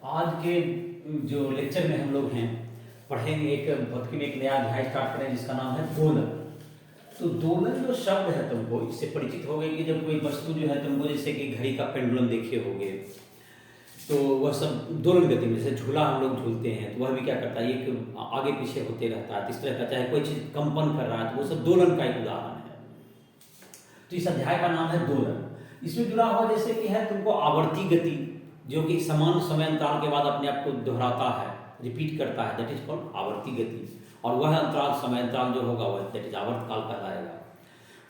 आज के जो लेक्चर में हम लोग हैं पढ़ेंगे एक भौतिकी में एक नया अध्याय स्टार्ट करें जिसका नाम है दोलन। तो दोलन जो शब्द है तुमको इससे परिचित हो गए कि जब कोई वस्तु जो है तुमको जैसे कि घड़ी का पेंडुलम देखे होगे तो वह सब दोलन गति में, जैसे झूला हम लोग झूलते हैं तो वह भी क्या करता है, एक आगे पीछे होते रहता है। इस तरह का चाहे कोई चीज कंपन कर रहा है तो वो सब दोलन का एक उदाहरण है। तो इस अध्याय का नाम है दोलन। इसमें जुड़ा हुआ जैसे कि है तुमको आवर्ती गति जो कि समान समय अंतराल के बाद अपने आप को दोहराता है, रिपीट करता है, दैट इज कॉल्ड आवर्ती गति। और वह अंतराल समय अंतराल जो होगा वह दैट इज आवर्त काल कहलाएगा।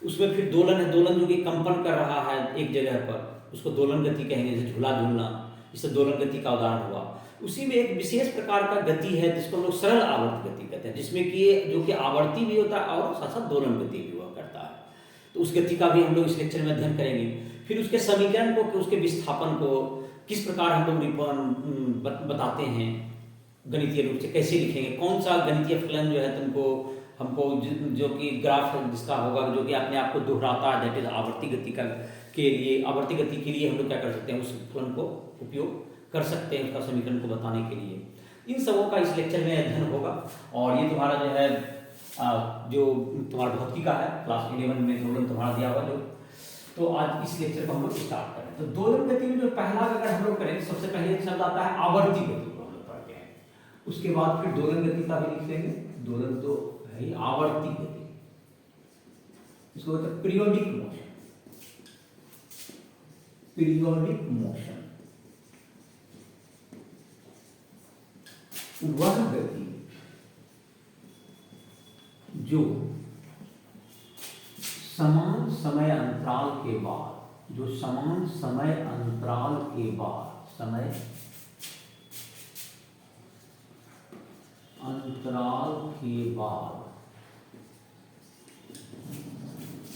उसमें फिर दोलन है, दोलन जो कि कंपन कर रहा है एक जगह पर, उसको दोलन गति कहेंगे। जैसे झूला झूलना, इससे दोलन गति का उदाहरण हुआ। उसी में एक विशेष प्रकार का गति है जिसको हम लोग सरल आवर्त गति कहते हैं, जिसमें कि जो कि आवर्ती भी होता है और साथ साथ दोलन गति भी हुआ करता है। तो उस गति का भी हम लोग इस लेक्चर में अध्ययन करेंगे। फिर उसके समीकरण को, उसके विस्थापन को किस प्रकार हम लोग बताते हैं गणितीय रूप से, कैसे लिखेंगे, कौन सा गणितीय फलन जो है तुमको हमको जो कि ग्राफ जिसका होगा जो कि अपने आप को दोहराता है, दैट इज आवर्ती गति का के लिए, आवर्ती गति के लिए हम लोग क्या कर सकते हैं, उस फलन को उपयोग कर सकते हैं उसका समीकरण को बताने के लिए। इन सबों का इस लेक्चर में अध्ययन होगा। और ये तुम्हारा जो है जो तुम्हारा भौतिकी का है क्लास 11 में दोलन तुम्हारा दिया हुआ जो, तो आज इस लेक्चर को हम लोग स्टार्ट करें। तो दोलन गति में जो पहला अगर हम लोग करें, सबसे पहले शब्द आता है आवर्ती गति को हम लोग पढ़ते हैं। उसके बाद फिर दोलन गति का भी लिख लेंगे। दोलन तो है आवर्ती गति, इसको कहते हैं पीरियोडिक मोशन। पीरियोडिक मोशन वह गति जो समान समय अंतराल के बाद, जो समान समय अंतराल के बाद, समय अंतराल के बाद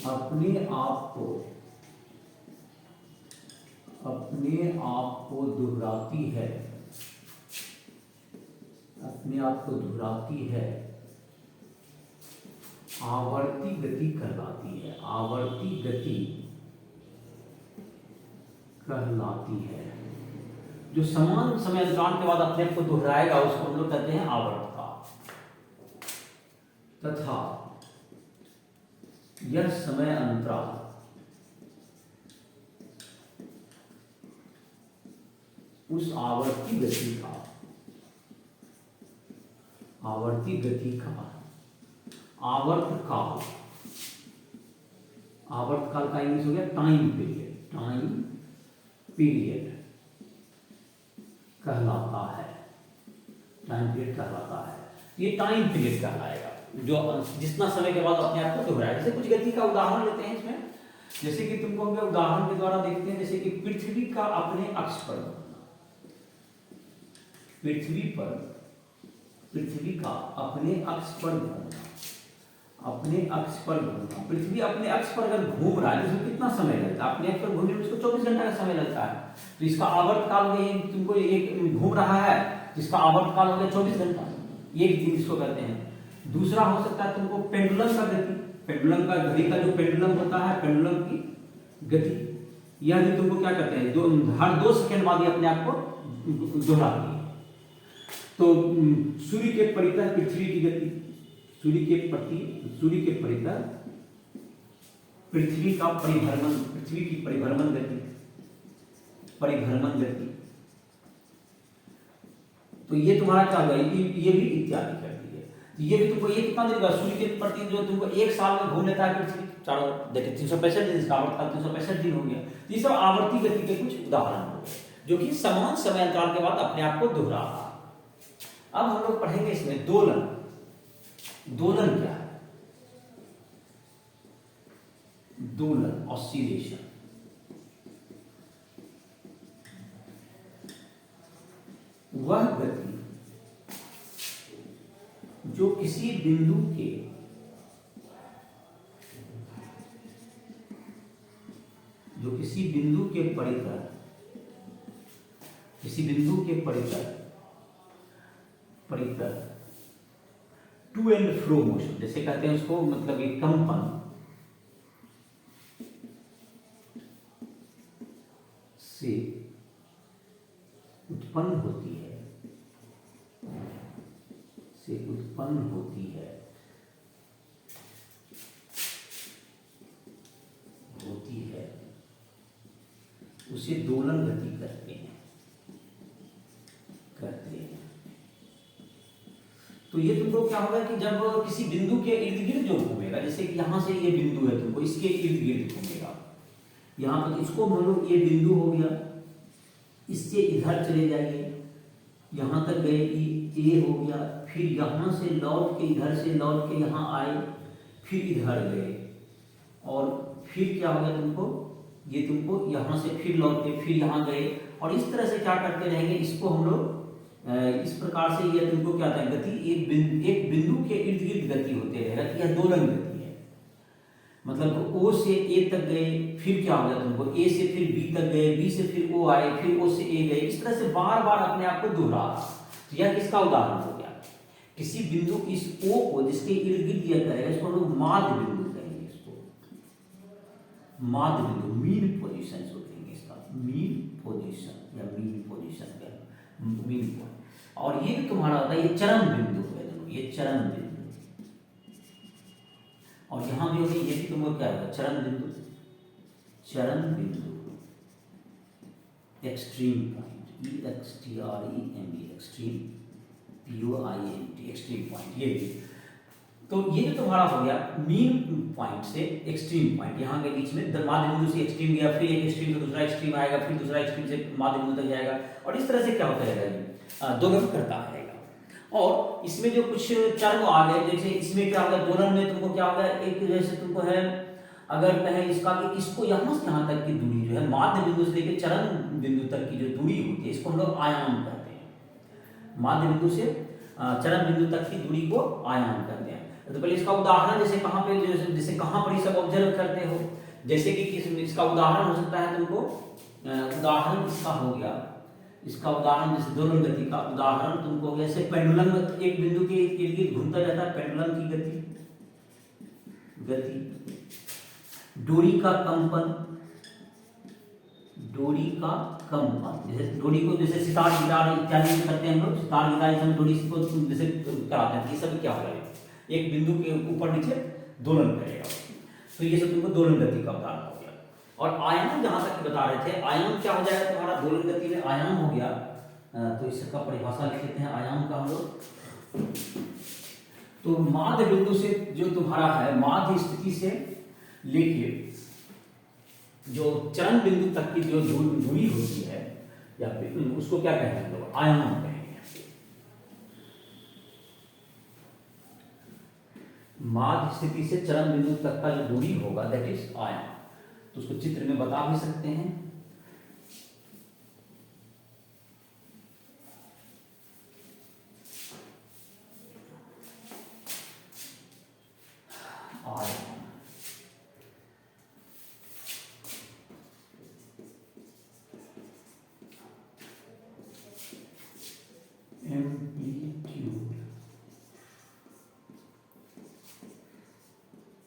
अपने आप को दोहराती है, अपने आप को दोहराती है, आवर्ती गति कहलाती है। आवर्ती गति कहलाती है। जो समान समय अंतराल के बाद अपने आप को दोहराएगा उसको हम लोग कहते हैं आवर्त काल। तथा यह समय अंतराल उस आवर्ती गति का आवर्त काल, आवर्त काल का इंग्लिश हो गया टाइम पीरियड, टाइम पीरियड कहलाता है, टाइम पीरियड कहलाता है। ये टाइम पीरियड कहलाएगा जो जितना समय के बाद अपने आप को दोहराया। जैसे कुछ गति का उदाहरण लेते हैं इसमें, जैसे कि तुमको हम उदाहरण के द्वारा देखते हैं, जैसे कि पृथ्वी का अपने अक्ष पर घूमना, पृथ्वी का अपने अक्ष पर घूमना, अपने अक्ष पर घूमना। पृथ्वी अपने अक्ष पर अगर घूम रहा है तो कितना समय लगता है, अपने अक्ष पर घूमने में उसको 24 घंटा का समय लगता है। तो इसका आवर्त काल में तुमको एक घूम रहा है जिसका आवर्त काल हो गया 24 घंटा, ये भी इसको कहते हैं। दूसरा हो सकता है तुमको पेंडुलम का गति, पेंडुलम का घड़ी का जो पेंडुलम होता है, पेंडुलम की गति, यह भी तुमको क्या करते हैं, हर 2 सेकंड बाद ये अपने आप को दोहराती है। तो सूर्य के परितः पृथ्वी की गति, सूर्य के परितः पृथ्वी का परिभ्रमण, पृथ्वी की परिभ्रमण गति, तो ये तुम्हारा क्या होगा, ये भी इत्यादि करती है। तो ये भी तुमको ये कितना देगा, सूर्य के प्रति जो तुमको एक साल में घूम लेता है पृथ्वी चारों, देखिए 365 दिन, इसका आवर्तकाल 365 दिन हो गया। तो ये सब आवर्ती गति के कुछ उदाहरण हो गए जो कि समान समय अंतराल के बाद अपने आप को दोहरा रहा है। अब हम लोग पढ़ेंगे इसमें दोलन। दोलन क्या है? दोलन, ऑसिलेशन, वह गति जो किसी बिंदु के परितः टू एंड फ्रो मोशन, जैसे कहते हैं उसको, मतलब एक कंपन से उत्पन्न होती है, से उत्पन्न होती है, उसे दोलन गति करते हैं। तो ये तुमको क्या होगा कि जब किसी बिंदु के इर्द गिर्द जो घूमेगा, जैसे कि यहाँ से ये बिंदु है, तुमको इसके इर्द गिर्द घूमेगा, यहाँ पर इसको मान लो ये बिंदु हो गया, इससे इधर चले जाइए, यहाँ तक गए, ये हो गया, फिर यहाँ से लौट के इधर से लौट के यहाँ आए, फिर इधर गए, और फिर क्या होगा तुमको, ये तुमको यहाँ से फिर लौट के फिर यहाँ गए, और इस तरह से क्या करते रहेंगे, इसको हम लोग इस प्रकार से ये तुमको क्या होता है, गति एक बिंदु के इर्द गिर्द गति होते रहेगा, यह दोलन गति है। मतलब ओ से ए तक गए, फिर क्या हो गया तुमको, ए से फिर बी तक गए, बी से फिर ओ आए, फिर ओ से ए गए, इस तरह से बार बार अपने आप को दोहरा रहा। तो यह किसका उदाहरण हो गया, किसी बिंदु इस ओ को जिसके इर्द गिर्द दिया करेगा, इसको हम लोग माध्य बिंदु कहेंगे, इसको माध्य बिंदु, मीन पोजीशन को कहेंगे, इसका मीन पोजीशन या मीन पोजीशन का मीन पॉइंट। और ये भी तुम्हारा होता है, ये चरम बिंदु है, ये चरम बिंदु, और यहां भी होगी, ये भी तुमको क्या होगा, चरम बिंदु, चरम बिंदु, extreme point, EXTREME, extreme, POINT, extreme point. ये भी तो ये जो तुम्हारा हो गया मीन पॉइंट से एक्सट्रीम पॉइंट, यहाँ के बीच में माध्य बिंदु से एक्सट्रीम गया, फिर एक एक्सट्रीम से दूसरा एक्सट्रीम आएगा, फिर दूसरा एक्सट्रीम से माध्य बिंदु तक जाएगा, और इस तरह से क्या होता रहेगा, दोलन करता रहेगा। और इसमें जो कुछ चरण आ गए, जैसे इसमें क्या होगा, दोलन में तुमको क्या होगा, एक जैसे तुमको है, अगर कहें इसका कि इसको यहाँ से यहाँ तक की दूरी जो है, माध्य बिंदु से लेकर चरम बिंदु तक की जो दूरी होती है, इसको हम लोग आयाम कहते हैं। माध्य बिंदु से चरम बिंदु तक की दूरी को आयाम कहते हैं। तो पहले इसका उदाहरण जैसे कहाँ पे, जैसे कहाँ पर ये सब ऑब्जर्व करते हो, जैसे कि इसका उदाहरण हो सकता है तुमको, उदाहरण इसका हो गया, इसका उदाहरण जैसे दोलन गति का उदाहरण तुमको हो गया, जैसे पेंडुलम एक बिंदु के इर्द गिर्द घूमता रहता है, पेंडुलम की गति, डोरी का कंपन, डोरी का कंपन, जैसे डोरी को जैसे सितार गिटार इत्यादि में करते हैं हम लोग, सितार गिटार डोरी को जैसे कराते हैं, ये सब क्या होगा, एक बिंदु के ऊपर नीचे दोलन करेगा, तो ये सब तुमको दोलन गति का उदाहरण हो गया। और आयाम जहां तक बता रहे थे, आयाम क्या हो जाएगा तुम्हारा, दोलन गति में आयाम हो गया, तो इसका परिभाषा लिख लेते हैं आयाम का हम लोग। तो माध्य बिंदु से जो तुम्हारा है, माध्य स्थिति से लेके जो चरम बिंदु तक की जो दूरी होती है, या फिर उसको क्या कहेंगे हम लोग, आयाम कहेंगे। माध्य स्थिति से चरम बिंदु तक का जो दूरी होगा, दैट इज आयाम। तो उसको चित्र में बता भी सकते हैं, आयाम, एम्पलीट्यूड,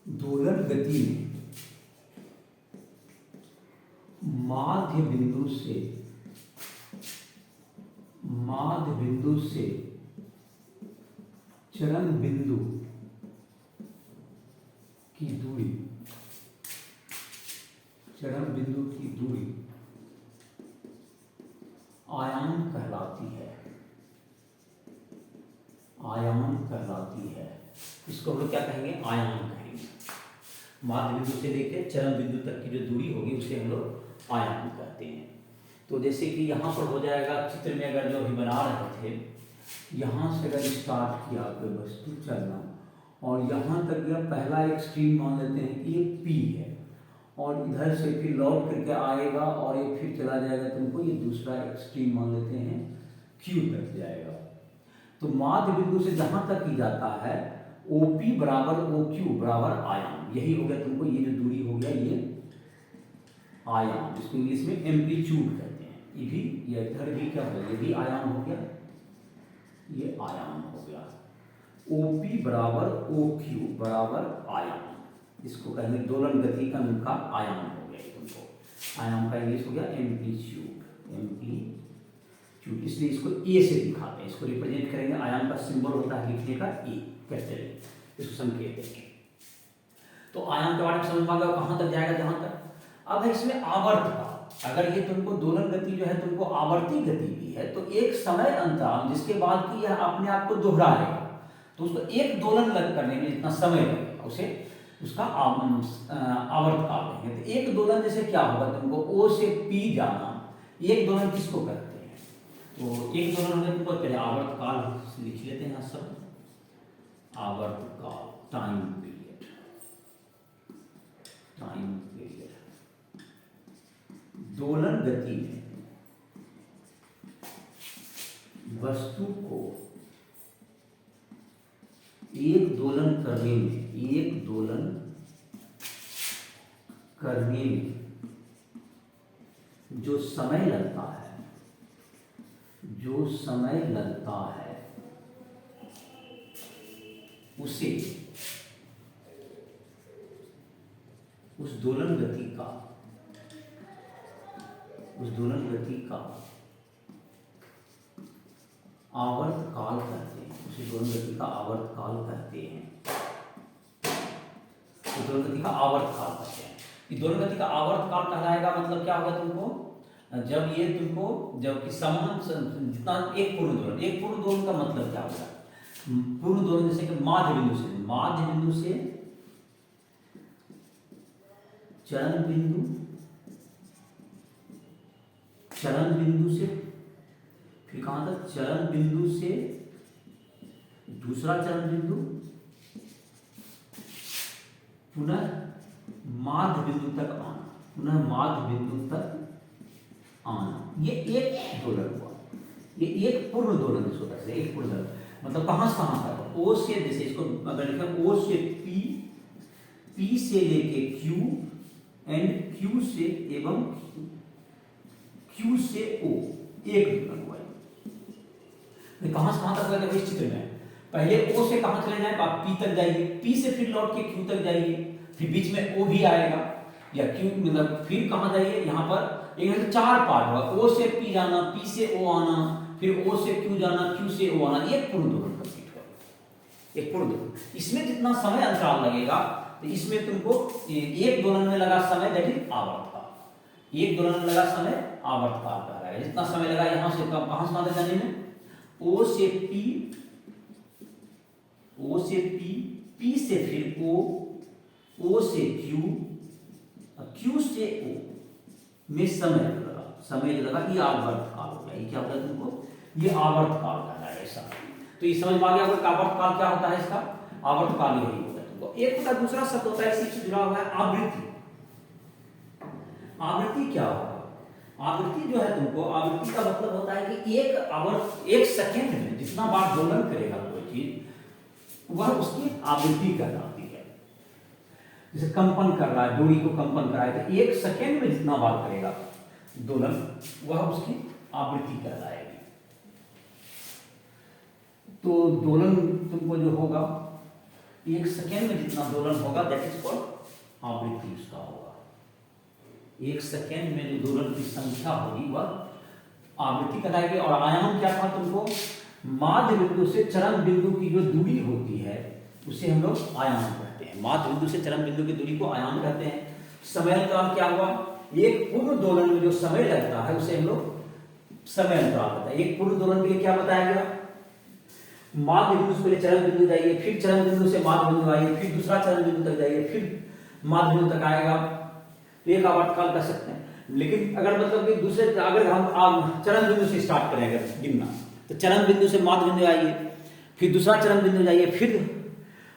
दोलन गति में माध्य बिंदु से चरम बिंदु की दूरी, चरम बिंदु की दूरी आयाम कहलाती है, आयाम कहलाती है। इसको हम लोग क्या कहेंगे, आयाम कहेंगे। माध्य बिंदु से लेकर चरम बिंदु तक की जो दूरी होगी उसे हम लोग आयाम कहते हैं। तो जैसे कि यहाँ पर हो जाएगा चित्र में, अगर जो अभी बना रहे थे, यहाँ से अगर स्टार्ट किया कोई वस्तु चलना, और यहाँ तक यह पहला एक्सट्रीम मान लेते हैं कि ये P है, और इधर से फिर लौट करके आएगा और ये फिर चला जाएगा तुमको, ये दूसरा एक्सट्रीम मान लेते हैं Q तक जाएगा। तो माध्य बिंदु से जहाँ तक की जाता है, OP बराबर OQ बराबर आयाम, यही हो गया तुमको, ये जो दूरी हो गया ये आयाम, जिसको इंग्लिश में एम्पलीट्यूड कहते हैं। ये भी, ये इधर भी क्या हो गया, ये भी आयाम हो गया, ये आयाम हो गया। OP बराबर OQ बराबर आयाम, इसको कहेंगे दोलन गति का आयाम हो गया तुमको। आयाम का इंग्लिश हो गया एम्पलीट्यूड, एम्पलीट्यूड। क्यू, इसलिए इसको ए से दिखाते हैं, इसको रिप्रेजेंट करेंगे, आयाम का सिंबल होता है लिखने का ए, कैपिटल ए, इसको संकेत देंगे। तो आयाम के बारे में समझ में आ गया कहाँ तक जाएगा, जहां तक। अब है इसमें आवर्त का, अगर ये तुमको दोलन गति जो है तुमको आवर्ती गति भी है, तो एक समय अंतराल जिसके बाद कि यह अपने आप को दोहराएगा, तो उसको एक दोलन लग करने में जितना समय लगेगा उसे उसका आवर्त काल कहेंगे। तो एक दोलन जैसे क्या होगा, तुमको ओ से पी जाना, एक दोलन किसको कहते हैं, तो एक दोलन में तुमको पहले आवर्त काल लिख लेते हैं सब, आवर्त काल, टाइम पीरियड, टाइम पीरियड। दोलन गति में वस्तु को एक दोलन करने में, एक दोलन करने में जो समय लगता है, जो समय लगता है उसे उस दोलन गति का, उस दोलन गति का आवर्त काल कहते हैं, उसे दोलन गति का आवर्त काल कहते हैं, तो दोलन गति का आवर्त काल कहते हैं। ये दोलन गति का आवर्त काल कहलाएगा, मतलब क्या होगा तुमको, जब ये तुमको जब कि समान जितना एक पूर्ण दोलन, एक पूर्ण दोलन का मतलब क्या होगा, पूर्ण दोलन जैसे कि माध्य बिंदु से, माध्य बिंदु से चरण बिंदु, चरण बिंदु से फिर कहां तक, चरण बिंदु से दूसरा चरण बिंदु, पुनः माध्य बिंदु तक आना, पुनः माध्य बिंदु तक आना, ये एक दोलन हुआ, ये एक पूर्ण दोलन जिसको कहते हैं, एक पूर्ण दोलन। मतलब कहां से कहां तक, ओ से, जैसे इसको अगर लिखें ओ से पी, पी से लेके क्यू एंड क्यू से एवं क्यू से ओ, एक दोलन हुआ। कहां से कहां तक हुआ इस चित्र में, पहले ओ से कहां चले जाए, आप पी तक जाइए, पी से फिर लौट के क्यू तक जाइए, फिर बीच में ओ भी आएगा या क्यू, मतलब फिर कहां जाइए, यहां पर एक चार पार्ट होगा, ओ से पी जाना, पी से ओ आना, फिर ओ से क्यू जाना, क्यू से ओ आना, एक पूर्ण दोलन कंप्लीट होगा, एक पूर्ण दोलन। इसमें जितना समय अंतराल लगेगा, तो इसमें तुमको एक दोलन में लगा समय दैट इज आवर्त काल, एक दोलन में लगा समय आवर्त काल कहलाएगा। जितना समय लगा यहां से कहां से कहां तक जाने में, ओ से पी, ओ से पी, पी से फिर ओ से क्यू, क्यू से ओ में समय लगा, समय लगा, ये आवर्त काल हो गया। ये क्या होता है तुमको, ये आवर्त काल कहलाएगा ऐसा। तो ये समझ में आ गया आपको आवर्त काल क्या होता है, इसका आवर्त काल यही होता है तुमको। एक होता दूसरा शब्द होता है इसी से जुड़ा हुआ है, आवृत्ति। आवृत्ति क्या होगा, आवृत्ति जो है तुमको, आवृत्ति का मतलब होता है कि एक सेकेंड में जितना बार दोलन करेगा कोई चीज, वह उसकी आवृत्ति कहलाती है। जैसे कंपन कर रहा है, डोरी को कंपन कर रहा है, तो एक सेकेंड में जितना बार करेगा दोलन, वह उसकी आवृत्ति कहलाएगी। तो दोलन तुमको जो होगा, एक सेकेंड में जितना दोलन होगा दैट इज कॉल्ड आवृत्ति उसका होगा। एक सेकेंड में जो दोलन की संख्या होगी वह आवृत्ति कहलाएगी। और आयाम क्या था तुमको, माध्य बिंदु से चरम बिंदु की जो दूरी होती है उसे हम लोग आयाम कहते हैं। माध्य बिंदु से चरम बिंदु की दूरी को आयाम कहते हैं। समय अंतराल क्या हुआ, एक पूर्ण दोलन में जो समय लगता है उसे हम लोग समय अंतराल कहते हैं। एक पूर्ण दोलन के लिए क्या बताया गया, माध्य बिंदु से पहले चरम बिंदु जाइए, फिर चरम बिंदु से माध्य बिंदु आइए, फिर दूसरा चरम बिंदु तक जाइए, फिर माध्य बिंदु तक आएगा, तो एक आवर्त काल कर सकते हैं। लेकिन अगर मतलब कि दूसरे, अगर हम चरम बिंदु से स्टार्ट करें अगर गिनना, तो चरम बिंदु से माध्य बिंदु आइए, फिर दूसरा चरम बिंदु जाइए, फिर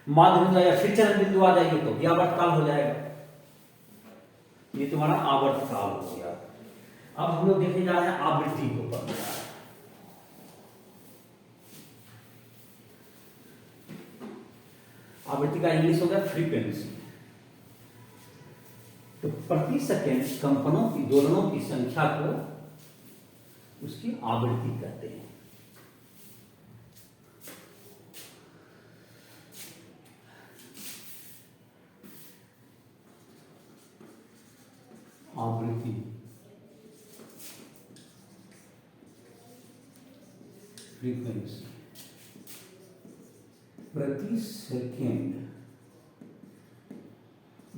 माध्य बिंदु आइए, फिर चरम बिंदु आ जाइए, तो ये आवर्त काल हो जाएगा। ये तुम्हारा आवर्त काल हो गया। अब हम लोग देखने जा रहे हैं आवृत्ति को पढ़ने जा रहे हैं। आवृत्ति का इंग्लिश हो गया फ्रीक्वेंसी। तो प्रति सेकेंड कंपनों की, दोलनों की संख्या को उसकी आवृत्ति कहते हैं। आवृत्ति फ्रीक्वेंसी प्रति सेकेंड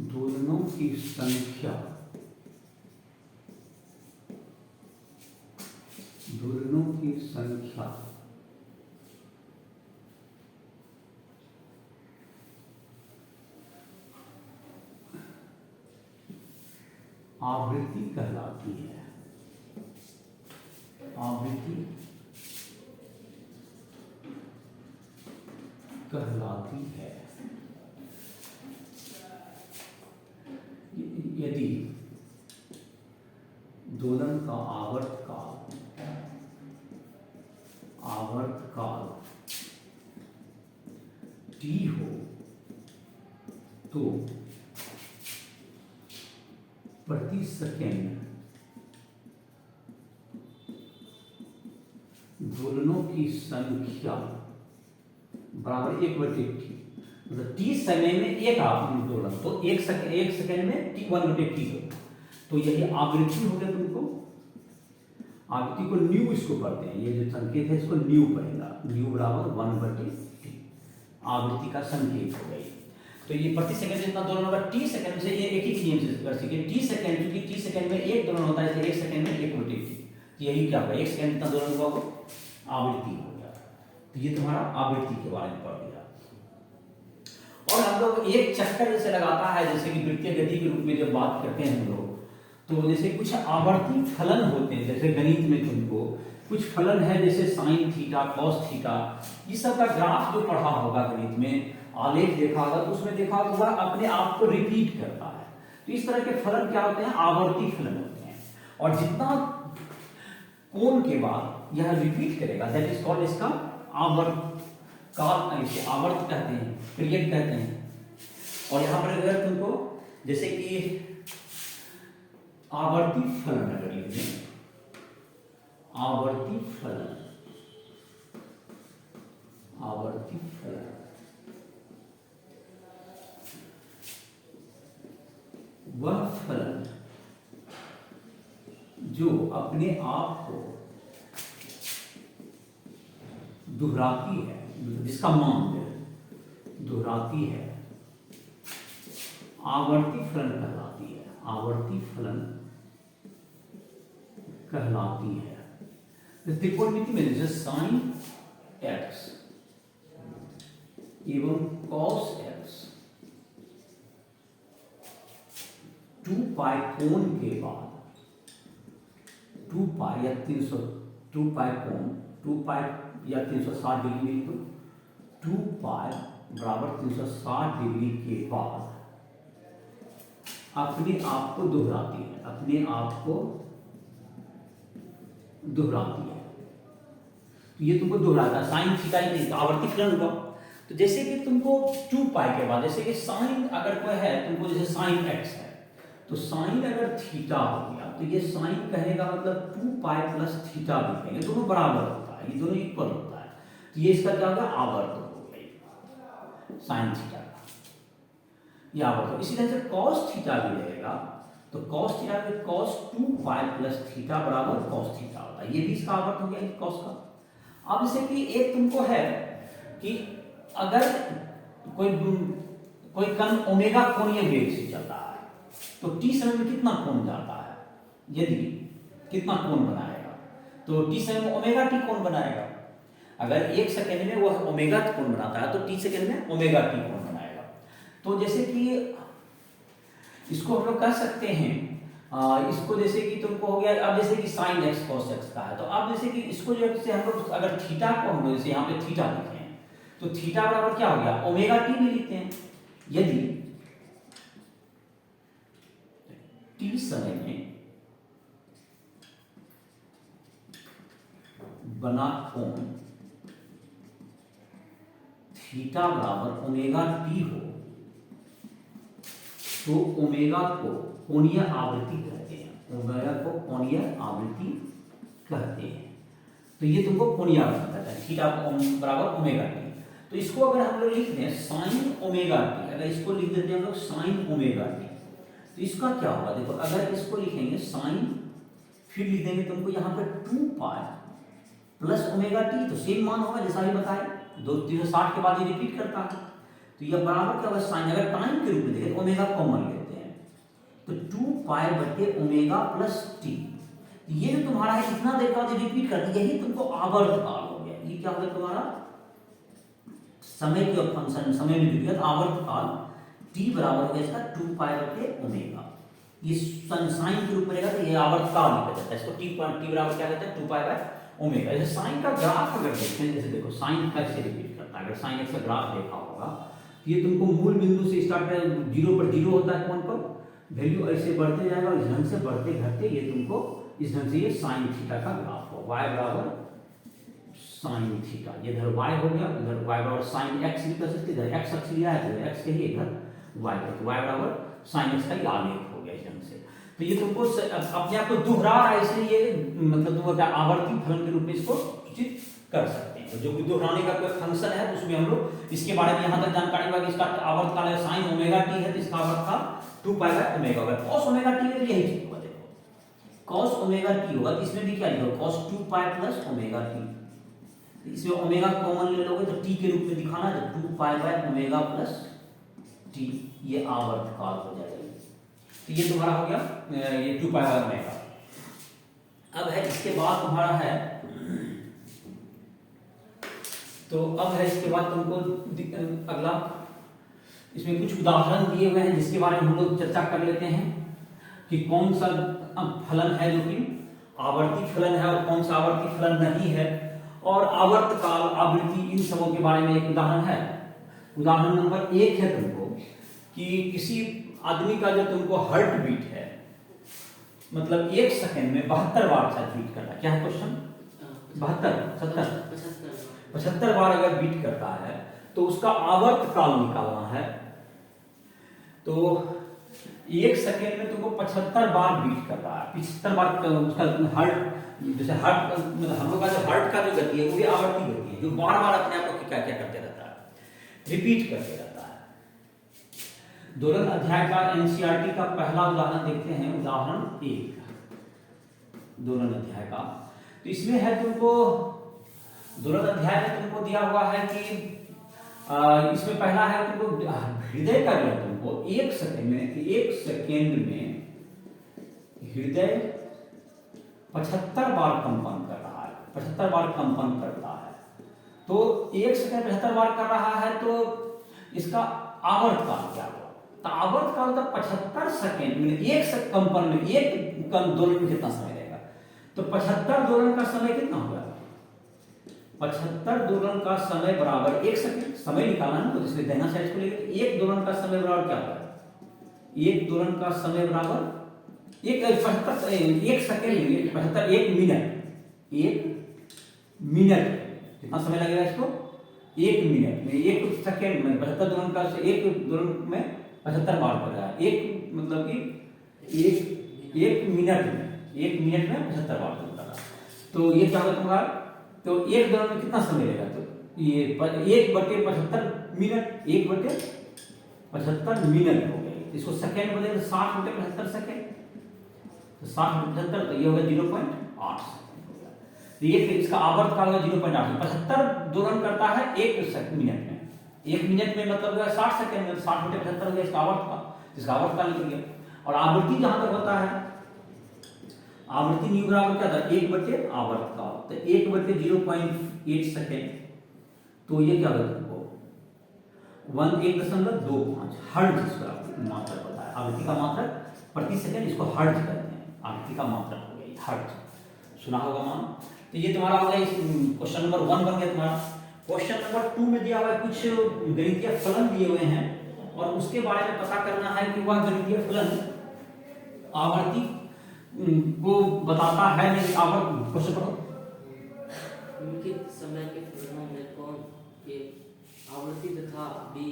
दोलनों की संख्या आवृत्ति कहलाती है। आवृत्ति कहलाती है। यदि दोलन का आवर्तकाल T हो तो प्रति सेकेंड दोलनों की संख्या बराबर 1/t, मतलब t समय में एक दोलन, तो एक सेकेंड में t 1/t हो, तो यही आवृत्ति हो गया। तुमको आवृत्ति को न्यू इसको पढ़ते हैं, ये जो संकेत है इसको न्यू पढ़ेगा, न्यू बराबर 1/t आवृत्ति का संकेत हो गई। तो ये प्रति सेकंड जितना दोलन होगा टी सेकंड से, ये एक ही नियम से कर सके टी सेकंड, क्योंकि टी सेकंड में एक दोलन होता है, इसलिए एक सेकंड में 1/t, यही क्या होगा, एक सेकंड जितना दोलन होगा आवृत्ति हो गया। तो ये तुम्हारा आवृत्ति के बारे में पढ़ लिया। और हम लोग एक चक्कर जैसे लगाता है, जैसे कि वृत्तीय गति के रूप में जब बात करते हैं हम लोग, तो जैसे कुछ आवर्ती फलन होते हैं, जैसे गणित में तुमको कुछ फलन है, जैसे साइन थीटा, कॉस थीटा, ये सब का ग्राफ जो पढ़ा होगा गणित में, आलेख देखा होगा, तो उसमें देखा होगा अपने आप को रिपीट करता है। तो इस तरह के फलन क्या होते हैं, आवर्ती फलन होते हैं। और जितना कोण के बाद यह रिपीट करेगा, दैट इज कॉल्ड, इसका आवर्त काल, इसे आवर्त कहते हैं, पीरियड कहते हैं। और यहां पर अगर तुमको जैसे कि आवर्ती फलन अगर लिखते हैं, आवर्ती फलन वह फलन जो अपने आप को दोहराती है, जिसका मान दोहराती है, आवर्ती फलन कहलाती है। आवर्ती फलन कहलाती है। त्रिकोणमिति में जैसे साइन x एवं cos x 2 पाई कोण के बाद 2 पाई या 2 पाई कोण 2 पाई या 360 डिग्री में, तो 2 पाई बराबर 360 डिग्री के बाद अपने आप को दोहराती है, अपने आप को दोहराती है। तो ये तुमको दोहराता है, साइन थीटा ही नहीं, आवर्ती फलन होगा। तो जैसे कि तुमको 2 पाई के बाद, जैसे कि साइन अगर कोई है तुमको, जैसे साइन x है, तो साइन अगर थीटा हो गया, तो ये साइन कहने का मतलब 2 पाई प्लस थीटा लिखेंगे, दोनों बराबर होता है, ये दोनों इक्वल होता है। तो ये इसका क्या होगा, आवर्त हो गई साइन थीटा का, ये आवर्त। इसी तरह से कॉस थीटा भी रहेगा, तो कॉस थीटा में कॉस 2 पाई प्लस थीटा बराबर कॉस थीटा होता है, ये भी इसका आवर्त हो गया कॉस का। अब जैसे कि एक तुमको है कि अगर कोई कण ओमेगा कोणीय वेग से चल रहा है, तो टी समय में कितना कोण जाता है, यदि कितना कोण बनाएगा, तो टी समय में ओमेगा टी कोण बनाएगा। अगर 1 सेकेंड में वह ओमेगा कोण बनाता है, तो टी सेकेंड में ओमेगा टी कोण बनाएगा। तो जैसे कि इसको हम लोग कह सकते हैं, इसको जैसे कि तुमको हो गया, अब जैसे कि साइन एक्स कॉस एक्स का है, तो अब जैसे कि इसको जो है हम लोग अगर थीटा को हम लोग जैसे यहाँ पे थीटा लिखे हैं, तो थीटा बराबर क्या हो गया, ओमेगा टी भी लिखते हैं। यदि टी समय में बना कोण थीटा बराबर ओमेगा टी हो, तो ओमेगा को कोणीय आवृत्ति कहते हैं, ओमेगा को कोणीय आवृत्ति कहते हैं। तो ये तुमको कोणीय आवृत्ति कहता है, थीटा बराबर ओमेगा टी। तो इसको अगर हम लोग लिख दें साइन ओमेगा टी, अगर इसको लिख देते हैं हम लोग साइन ओमेगा टी, तो इसका क्या होगा, देखो अगर इसको लिखेंगे साइन, फिर लिख देंगे तुमको यहाँ पे 2 पाई प्लस ओमेगा टी, तो सेम मान होगा जैसा भी बताए, 260 के बाद ये रिपीट करता है। तो ये बराबर क्या होगा साइन, अगर टाइम के रूप में देखें ओमेगा कॉमन लेते हैं तो 2 पाई बटे ओमेगा प्लस टी। ये जो तुम्हारा है इतना देर का रिपीट करती है, यही तुमको आवर्तकाल हो गया। ये क्या हो गया तुम्हारा समय के फंक्शन, समय में जुड़ आवर्तकाल टी बराबर हो गया इसका 2 पाई बटे ओमेगा। ये साइन के रूप में रहेगा तो ये आवर्तकाल लिखा जाता है इसको, टी बराबर क्या कहते हैं 2 पाई बाय ओमेगा। जैसे साइन का ग्राफ अगर देखते हैं, जैसे देखो साइन कैसे रिपीट करता है, अगर साइन एक्स का ग्राफ देखा होगा ये तुमको मूल बिंदु से स्टार्ट कर, 0 पर 0 होता है, कौन पर वैल्यू ऐसे बढ़ते जाएगा, इस ढंग से बढ़ते घटते ये तुमको इस ढंग से ये साइन थीटा का ग्राफ हो, y बराबर साइन थीटा। ये इधर y हो गया, उधर y बराबर साइन x भी कर सकते, इधर x अक्ष लिया है तो x के ही इधर y है, तो y बराबर साइन x का ही आलेख हो गया इस ढंग से। तो ये तुमको अपने आप को दोहरा रहा है, इसलिए मतलब तुमको क्या आवर्ती फलन के रूप में इसको सूचित कर सकते हैं। तो जो दोहराने का कोई फंक्शन है तो उसमें हम लोग इसके बारे में यहाँ तक जानकारी होगा कि इसका आवर्तकाल है साइन ओमेगा टी है, तो इसका आवर्तकाल 2 पाई बाय ओमेगा होगा। cos ओमेगा टी है तो यही चीज होगा, देखो cos ओमेगा टी होगा तो इसमें भी क्या लिखोगे cos 2 pi plus omega T. इसमें ओमेगा कॉमन ले लोगे तो टी के रूप में दिखाना है, तो 2 pi by omega plus T, ये आवर्तकाल हो जाएगा। तो ये तुम्हारा हो गया ये 2 पाई बाय ओमेगा। अब है इसके बाद तुम्हारा है, तो अब है इसके बाद तुमको अगला इसमें कुछ उदाहरण दिए हुए हैं जिसके बारे में हम लोग चर्चा कर लेते हैं कि कौन सा फलन है जो कि आवर्ती फलन है और कौन सा आवर्ती फलन नहीं है, और आवर्तकाल आवृत्ति इन सबों के बारे में एक उदाहरण है। उदाहरण नंबर 1 है तुमको कि किसी आदमी का जो तुमको हार्ट बीट है, मतलब 1 सेकंड में 72 बार शायद बीट करता है, क्या है क्वेश्चन 75 बार अगर बीट करता है तो उसका आवर्तकाल निकालना है। तो 1 सेकेंड में तुमको 75 बार बीट कर रहा है, 75 बार उसका हार्ट, जैसे हार्ट मतलब हम लोग का जो हार्ट का जो गति है वो भी आवर्ती गति है, जो बार बार अपने आप को क्या क्या करते रहता है, रिपीट करते रहता है। दोलन अध्याय का एनसीईआरटी का पहला उदाहरण देखते हैं, उदाहरण 1 दोलन अध्याय का। तो इसमें है तुमको दोलन अध्याय में तुमको दिया हुआ है कि इसमें पहला है तुमको हृदय का जो तुमको 1 सेकेंड में हृदय 75 बार कंपन कर रहा है, 75 बार कंपन करता है। तो 1 सेकेंड 75 बार कर रहा है तो इसका आवर्तकाल क्या होगा, तो आवर्तकाल तो 75 सेकेंड में 1 कंपन में 1 दोलन में कितना समय रहेगा, तो 75 दोलन का समय कितना होगा, 75 दोलन का समय बराबर 1 सेकंड, समय निकालना है तो इसलिए दाहिना साइड को लेकर 1 दोलन का समय बराबर क्या होगा, 1 दोलन का समय बराबर 1 सेकंड 75 1 मिनट कितना समय लगेगा इसको, 1 मिनट में 1 सेकंड में 75 दोलन का 1 दोलन में 75 बार कर रहा है, 1 मतलब कि 1 मिनट में 75 बार कर रहा है। तो ये क्या होगा तुम्हारा, तो 1 दोलन में कितना समय लगेगा, तो ये 1/75 मिनट, 1/75 मिनट हो गया। इसको सेकंड बदले तो 60/75 सेकंड, तो 60/75 तो ये होगा 0.8 सेकंड हो गया। तो ये इसका आवर्तकाल होगा 0.8, 75 दोलन करता है 1 मिनट में, 1 मिनट में मतलब 60 सेकंड में 60/75 हो गया इसका आवर्तकाल, इसका आवर्तकाल निकल गया। और आवृत्ति जहां तक होता है, आवृत्ति न्यू बराबर क्या था 1 आवर्तकाल, तो 1/0.8 सेकेंड, तो ये क्या होगा तुमको 1.25 हर्ट्ज इसका मात्रक होता है, आवृत्ति का मात्रक प्रति सेकंड, इसको हर्ट्ज कहते हैं, आवृत्ति का मात्रक हो गया हर्ट्ज, सुना होगा मान। तो ये तुम्हारा हो गया क्वेश्चन नंबर 1 बन गया तुम्हारा। क्वेश्चन नंबर 2 में दिया हुआ है कुछ गणितीय फलन दिए हुए हैं और उसके बारे में पता करना है कि वह गणितीय फलन आवर्ती को बताता है नहीं। आवर्त क्वेश्चन पढ़ो, निम्नलिखित समय के फलनों में कौन ए आवर्ती तथा बी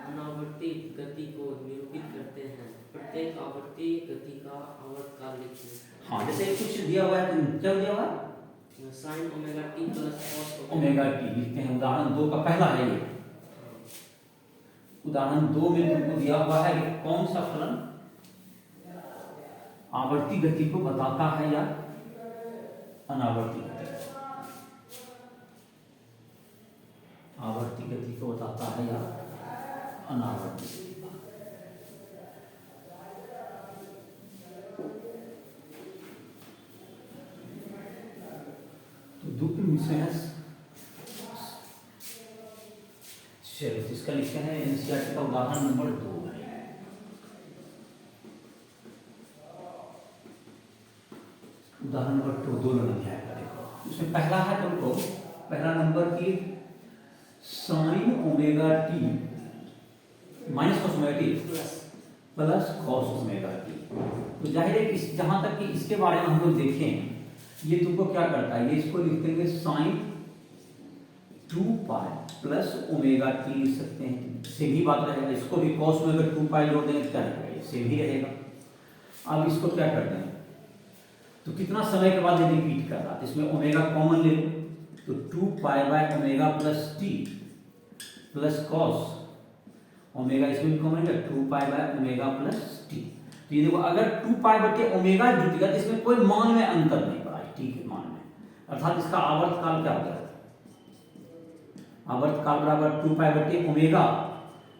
अनावर्ती गति को निरूपित करते हैं, प्रत्येक आवर्ती गति का आवर्तकाल लिखिए। हाँ जैसे कुछ दिया हुआ है, क्या दिया हुआ है sine omega T plus cos omega T लिखते हैं। उदाहरण 2 का पहला है ये, उदाहरण 2 में तुमको दिया हुआ है कि कौन सा फलन आवर्ती गति को बताता है या अनावर्ती गति। आवर्ती गति को बताता है या अनावर्ती। चलो इसका लिखते हैं एनसीईआरटी का उदाहरण नंबर 2 है। उदाहरण नंबर 2 दोलन अध्याय का देखो। इसमें पहला है तुमको पहला नंबर की sine omega T minus cos omega T plus cos omega T. तो जाहिर है कि जहां तक कि इसके बारे में हम लोग देखें, ये तुमको क्या करता है, ये इसको लिख देंगे sine 2 pi plus omega t लिख सकते हैं, सेम ही बात रहेगा। इसको भी कॉस में अगर 2 पाई जोड़ देंगे तो क्या रहेगा, ये सेम ही रहेगा। अब इसको क्या करते हैं, तो कितना समय के बाद ये रिपीट कर रहा है, इसमें ओमेगा कॉमन ले लो, तो 2 pi by omega plus T plus cos omega, इसमें भी कॉमन है 2 pi by omega plus T. तो ये देखो अगर 2 पाई बटे ओमेगा जुट गया तो इसमें कोई मान में अंतर नहीं पड़ा, ठीक है मान में, अर्थात इसका आवर्त काल क्या हो गया, आवर्त काल बराबर 2 पाई बटे ओमेगा,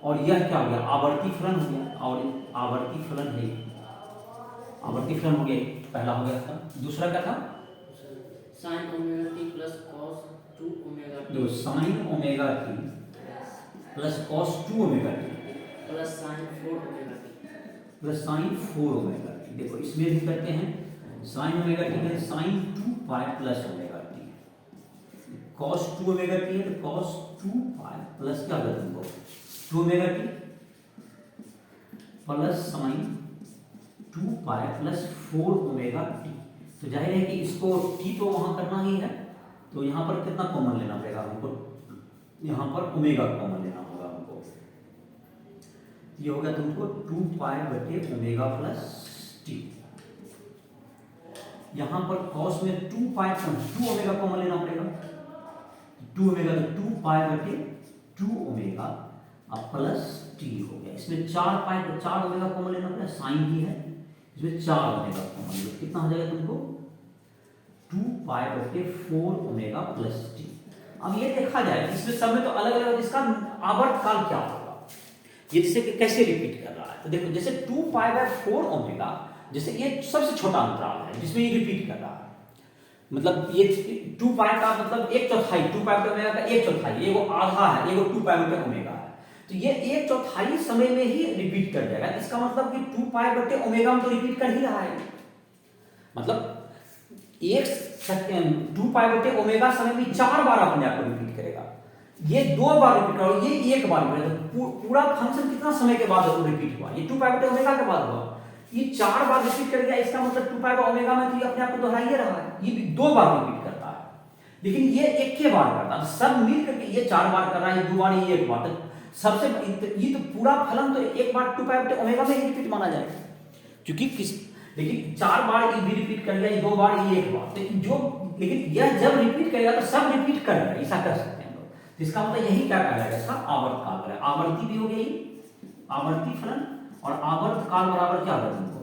और यह क्या हो गया, आवर्ती फलन हो गया, और आवर्ती फलन है, आवर्ती फलन हो गया, पहला हो गया था। दूसरा क्या था, sin omega T plus cos 2 omega T, जो sin omega T plus cos 2 omega T plus sin 4 omega T plus sin 4 omega T. देखो इसमें भी करते हैं sin ओमेगा टी है sin 2 pi plus omega T, cos 2 omega T है तो cos 2 pi plus क्या होगा तुमको 2 omega T plus sin 2 pi plus 4 omega T. तो जाहिर है कि इसको टी तो वहां करना ही है, तो यहाँ पर कितना कॉमन लेना पड़ेगा हमको, यहाँ पर ओमेगा कॉमन लेना होगा हमको। ये होगा तुमको 2 पाई बटे ओमेगा प्लस टी, यहाँ पर cos में 2 पाई 2 ओमेगा कॉमन लेना पड़ेगा, 2 ओमेगा तो 2 पाई बटे 2 ओमेगा अब प्लस टी हो गया। इसमें 4 पाई तो 4 ओमेगा कॉमन लेना पड़ेगा, साइन भी है, इसमें 4 ओमेगा कॉमन लो, कितना हो जाएगा तुमको 2 पाई बटे 4 ओमेगा प्लस टी। अब ये देखा जाए इसमें सब में तो अलग अलग इसका आवर्त काल क्या होगा, ये जैसे कि कैसे रिपीट कर रहा है, तो देखो जैसे 2 पाई बाय 4 ओमेगा, जैसे ये सबसे छोटा अंतराल है जिसमें ये रिपीट कर रहा है, मतलब ये 2 पाई का मतलब 1/4, 2 पाई बटे ओमेगा का 1/4, ये वो आधा है, ये वो 2 पाई बटे ओमेगा है, तो ये 1/4 समय में ही रिपीट कर जाएगा। इसका मतलब कि 2 पाई बटे ओमेगा में तो रिपीट कर ही रहा है, मतलब 2 पाई बटे ओमेगा समय में 4 बार अपने आप को रिपीट करेगा, ये 2 बार रिपीट और ये 1 बार रिपीट, तो पूरा फंक्शन कितना समय के बाद रिपीट हुआ, ये 2 पाई बटे ओमेगा के बाद हुआ, ये 4 बार रिपीट कर गया, इसका मतलब 2 पाई बाय ओमेगा में तो ये अपने आप को दोहरा ही रहा है, ये भी 2 बार रिपीट करता है, लेकिन ये एक के बार करता है, सब मिल करके ये 4 बार कर रहा है, ये 2 बार, ये 1 बार, सबसे ये तो पूरा फलन तो एक बार 2 पाई बटे ओमेगा में ही रिपीट माना जाएगा, क्योंकि लेकिन 4 बार ये भी रिपीट कर गया, ये 2 बार, ये 1 बार, तो जो लेकिन यह जब रिपीट करेगा तो सब रिपीट करेगा, ऐसा कर सकते हैं लोग, तो इसका मतलब यही क्या कहा जाएगा, इसका आवर्त काल है, आवर्ती भी हो गई, आवर्ती फलन, और आवर्त काल बराबर क्या होगा तुमको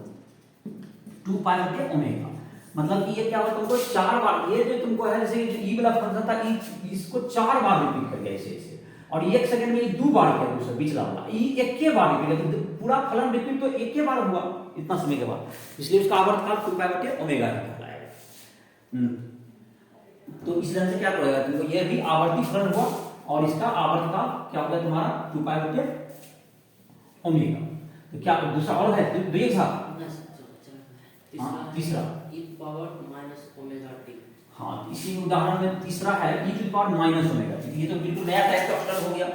2 पाई बटे ओमेगा, मतलब ये क्या होगा तुमको 4 बार, ये जो तुमको है जैसे ई वाला फंक्शन था, इसको 4 बार रिपीट कर गया ऐसे, और 1 सेकंड में ये 2 बार किया, दूसरा पिछला वाला ये 1 के बार रिपीट, तो पूरा फलन रिपीट तो 1 के बार हुआ इतना समय के बाद, इसलिए उसका आवर्त काल 2 पाई बटे ओमेगा ही कहलाएगा। तो इस तरह से क्या करेगा तुमको, ये भी आवर्ती फलन हुआ और इसका आवर्त काल क्या होगा तुम्हारा 2 पाई बटे ओमेगा। तो क्या दूसरा और है तीसरा e power minus omega t. हाँ, इसी उदाहरण में तीसरा है e to the power minus omega t, ये तो बिल्कुल नया टाइप का फलन हो गया।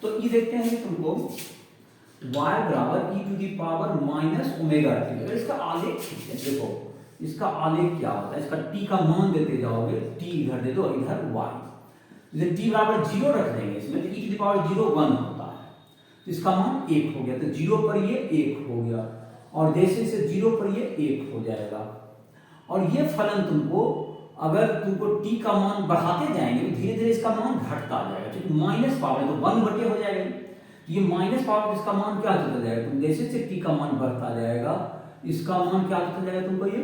तो ये देखते हैं कि तुमको y बराबर e to the power minus omega t, अगर इसका आलेख देखो, इसका आलेख क्या होता है, इसका t का मान देते जाओगे, t इधर दे दो इधर y, जैसे t बराबर 0 रख देंगे इसमें, तो e टू द पावर 0 1 होता है, तो इसका मान 1 हो गया, तो 0 पर ये 1 हो गया, और जैसे से 0 पर ये 1 हो जाएगा, और ये फलन तुमको अगर तुमको t का मान बढ़ाते जाएंगे तो धीरे धीरे इसका मान घटता जाएगा, क्योंकि माइनस पावर है तो 1 बटे हो जाएगा, तो ये माइनस पावर इसका मान क्या चलता जाएगा, तुम जैसे से t का मान बढ़ता जाएगा इसका मान क्या चलता जाएगा तुमको, ये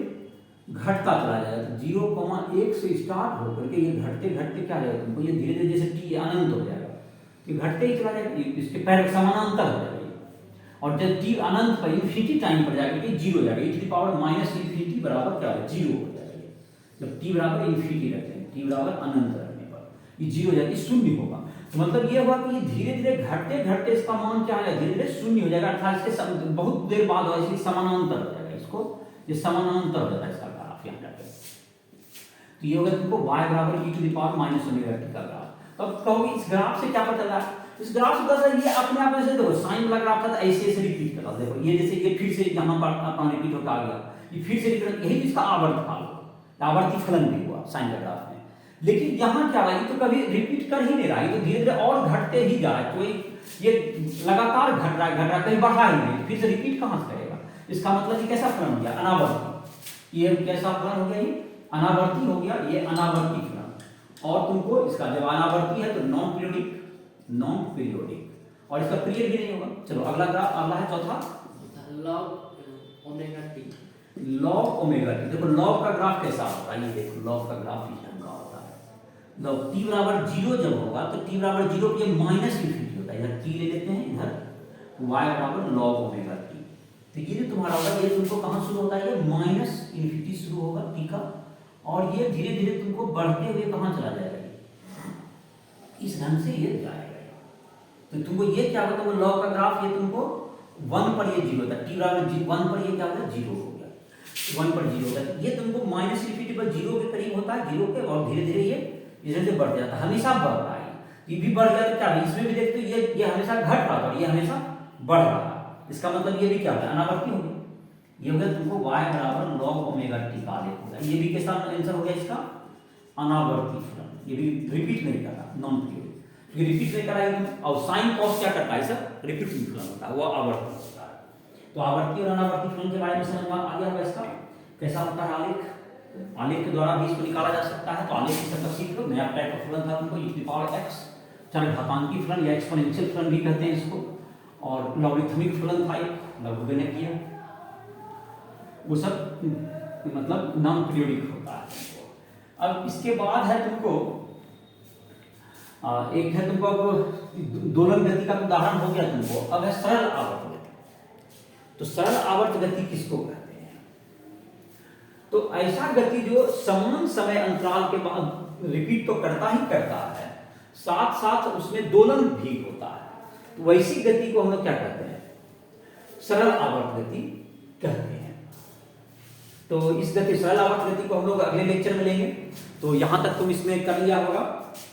घटता चला जाएगा, तो 0,1 से स्टार्ट होकर के ये घटते घटते क्या जाएगा तुमको, ये धीरे धीरे जैसे t अनंत हो जाएगा, ये घटते ही चला जाएगा, इसके पैर समानांतर हो जाएगा। और जब t अनंत पर इन्फिनिटी टाइम पर जाएगा कि जीरो जाएगा, e to the power minus infinity बराबर क्या है, जीरो हो जाएगा। जब t बराबर इन्फिनिटी रखते हैं, t बराबर अनंत रखने पर ये जीरो हो जाएगी, शून्य होगा। तो मतलब ये हुआ कि धीरे धीरे घटते घटते इसका मान क्या है, धीरे धीरे शून्य हो जाएगा, अर्थात इसके बहुत देर बाद होगा, इसलिए समानांतर हो जाएगा, इसको ये समानांतर हो जाता है इसका ग्राफ यहाँ पे। तो ये होगा तुमको y बराबर e to the power minus omega t का ग्राफ। अब कहोगे इस ग्राफ से क्या पता चला, इस ग्राफ से पता ये अपने आप ऐसे देखो साइन वाला ग्राफ था तो ऐसे ऐसे रिपीट कर रहा, देखो ये जैसे ये फिर से यहाँ पर अपना रिपीट होता आ गया, ये फिर से रिपीट, यही इसका आवर्त काल, आवर्ती फलन भी हुआ साइन का ग्राफ में। लेकिन यहाँ क्या है, ये तो कभी रिपीट कर ही नहीं रहा है, तो धीरे धीरे और घटते ही जा रहा है, तो ये लगातार घट रहा है, कहीं बढ़ा ही नहीं, फिर से रिपीट कहाँ से करेगा। इसका मतलब ये कैसा फलन हो गया, अनावर्ती। ये कैसा फलन हो गया, ये अनावर्ती हो गया, ये अनावर्ती फलन। और तुमको इसका जब अनावर्ती है तो नॉन पीरियोडिक, नॉन पीरियोडिक, और इसका पीरियड भी नहीं होगा। चलो अगला ग्राफ, अगला है चौथा log omega T. Log omega T, देखो लॉग का ग्राफ कैसा होता है, ये देखो लॉग का ग्राफ इस ढंग का होता है। लॉग t बराबर 0 जब होगा तो t बराबर 0 पे माइनस इन्फिनिटी होता है, इधर t ले लेते हैं, इधर y बराबर लॉग ओमेगा टी। तो ये जो तुम्हारा होगा, ये तुमको कहाँ शुरू होता है, ये माइनस इन्फिनिटी शुरू होगा t का, और ये धीरे धीरे तुमको बढ़ते हुए कहाँ चला जाएगा, इस ढंग से ये जाएगा। तो तुमको ये क्या होता है, लॉग का ग्राफ ये तुमको 1 पर ये 0 था, t बराबर 1 पर ये क्या होगा, 0 हो गया, 1 पर 0 होता है। ये तुमको माइनस इन्फिनिटी पर 0 के करीब होता है, 0 के, और धीरे धीरे ये इधर से बढ़ जाता है, हमेशा बढ़ रहा है। ये भी बढ़ गया तो क्या, इसमें भी देखते ये हमेशा घट रहा था, ये हमेशा बढ़ रहा है। इसका मतलब ये भी क्या होता है, अनावर्ती हो गया। ये हो गया तुमको y बराबर लॉग ओमेगा टी का आलेख होगा। ये भी कैसा आंसर हो गया इसका, अनावर्ती फलन। ये भी रिपीट नहीं कर रहा, नॉन पीरियोडिक, ये रिपीट नहीं कर रहा है। और साइन कॉस क्या करता है, सब रिपीटिंग फलन होता है, वो आवर्ती होता है। तो आवर्ती और अनावर्ती फलन के बारे में समझ में आ गया होगा इसका कैसा होता है आलेख। आलेख के द्वारा भी इसको निकाला जा सकता है। तो आलेख की तरफ सीख लो, नया टाइप का फलन था तुमको, e to the power x, चरघातांकी फलन या एक्सपोनेंशियल फलन भी कहते हैं इसको, और लॉगरिथमिक फलन था एक, लघु ने किया, वो सब मतलब नॉन पीरियोडिक होता है। अब इसके बाद है तुमको एक है तुमको, अब दोलन गति का उदाहरण हो गया तुमको, अब है सरल आवर्त गति। तो सरल आवर्त गति किसको कहते हैं, तो ऐसा गति जो समान समय अंतराल के बाद रिपीट तो करता ही करता है, साथ साथ उसमें दोलन भी होता है, तो वैसी गति को हम लोग क्या कहते हैं, सरल आवर्त गति कहते हैं। तो इस गति सरल आवर्त गति को हम लोग अगले लेक्चर में लेंगे। तो यहां तक तुम इसमें कर लिया होगा,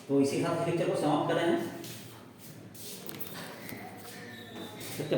तो इसी के साथ लेक्चर को समाप्त कर रहे हैं।